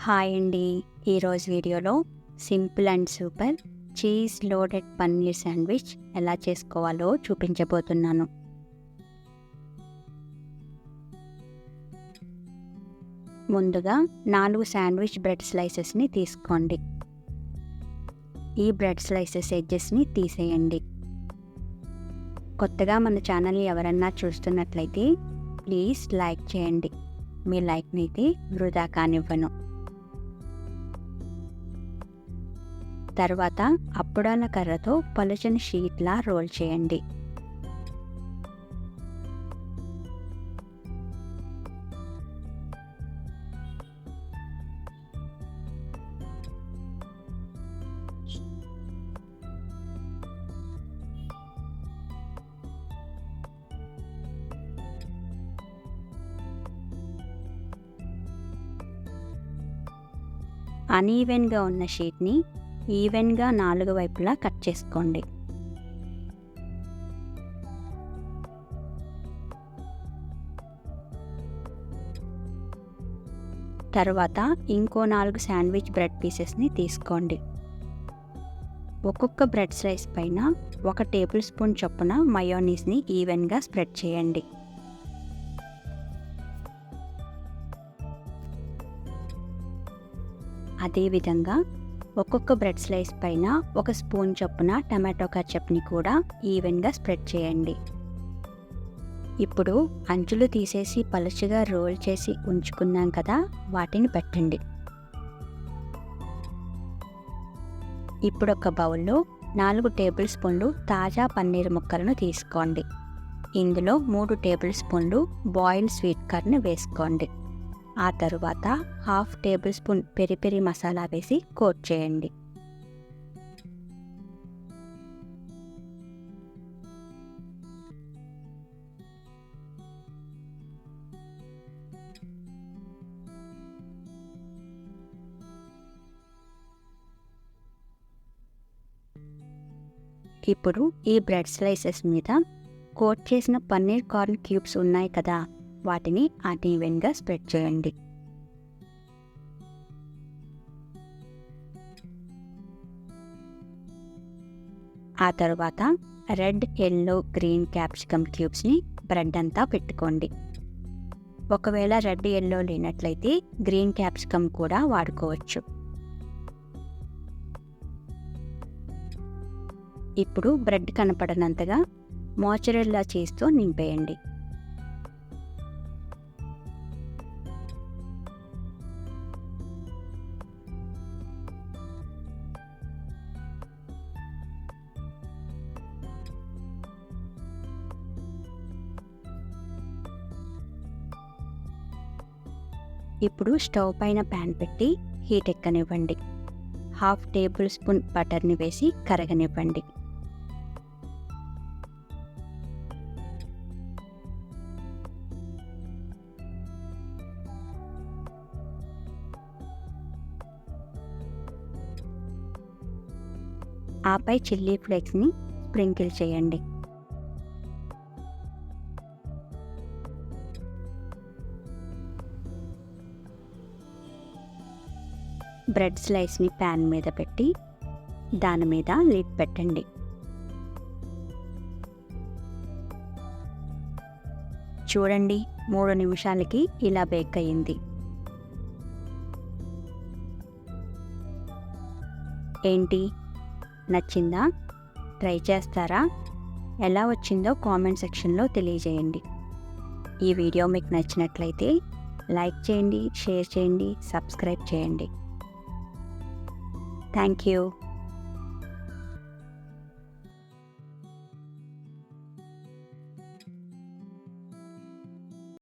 Hi అండి. ఈరోజు వీడియోలో simple and super cheese loaded paneer sandwich ఎలా చేసుకోవాలో చూపించబోతున్నాను. ముందుగా 4 శాండ్విచ్ బ్రెడ్ స్లైసెస్ని తీసుకోండి. ఈ బ్రెడ్ స్లైసెస్ ఎడ్జెస్ని తీసేయండి. కొత్తగా మన ఛానల్ని ఎవరన్నా చూస్తున్నట్లయితే ప్లీజ్ లైక్ చేయండి. మీ లైక్ని అయితే వృధా కానివ్వను. తర్వాత అప్పుడాల కర్రతో పలుచని షీట్లా రోల్ చేయండి. అన్ఈవెన్గా ఉన్న షీట్ని ఈవెన్గా 4 వైపులా కట్ చేసుకోండి. తర్వాత ఇంకో 4 శాండ్విచ్ బ్రెడ్ పీసెస్ని తీసుకోండి. ఒక్కొక్క బ్రెడ్ స్లైస్ పైన 1 టేబుల్ స్పూన్ చొప్పున మయోనీస్ని ఈవెన్గా స్ప్రెడ్ చేయండి. అదేవిధంగా ఒక్కొక్క బ్రెడ్ స్లైస్ పైన 1 స్పూన్ చొప్పున టమాటో కచప్ని కూడా ఈవెన్గా స్ప్రెడ్ చేయండి. ఇప్పుడు అంచులు తీసేసి పలుచగా రోల్ చేసి ఉంచుకున్నాం కదా, వాటిని పెట్టండి. ఇప్పుడు ఒక బౌల్లో 4 టేబుల్ స్పూన్లు తాజా పన్నీర్ ముక్కలను తీసుకోండి. ఇందులో 3 టేబుల్ స్పూన్లు బాయిల్డ్ స్వీట్ కార్న్ వేసుకోండి. ఆ తరువాత 1/2 table spoon peri peri masala వేసి కోట్ చేయండి. ఇప్పుడు ఈ బ్రెడ్ స్లైసెస్ మీద కోట్ చేసిన పన్నీర్ కార్న్ క్యూబ్స్ ఉన్నాయి కదా, వాటిని అన్ఈవెన్గా స్ప్రెడ్ చేయండి. ఆ తర్వాత రెడ్, ఎల్లో, గ్రీన్ క్యాప్సికమ్ క్యూబ్స్ని బ్రెడ్ అంతా పెట్టుకోండి. ఒకవేళ రెడ్, ఎల్లో లేనట్లయితే గ్రీన్ క్యాప్సికమ్ కూడా వాడుకోవచ్చు. ఇప్పుడు బ్రెడ్ కనపడనంతగా మోజరెల్లా చీజ్తో నింపేయండి. ఇప్పుడు స్టవ్ పైన ప్యాన్ పెట్టి హీట్ ఎక్కనివ్వండి. 1/2 టేబుల్ స్పూన్ బటర్ని వేసి కరగనివ్వండి. ఆపై చిల్లీ ఫ్లేక్స్ని స్ప్రింకిల్ చేయండి. బ్రెడ్ స్లైస్ని ప్యాన్ మీద పెట్టి దాని మీద లిడ్ పెట్టండి. చూడండి, 3 నిమిషాలకి ఇలా బేక్ అయ్యింది. ఏంటి, నచ్చిందా? ట్రై చేస్తారా? ఎలా వచ్చిందో కామెంట్ సెక్షన్లో తెలియజేయండి. ఈ వీడియో మీకు నచ్చినట్లయితే లైక్ చేయండి, షేర్ చేయండి, సబ్స్క్రైబ్ చేయండి. Thank you.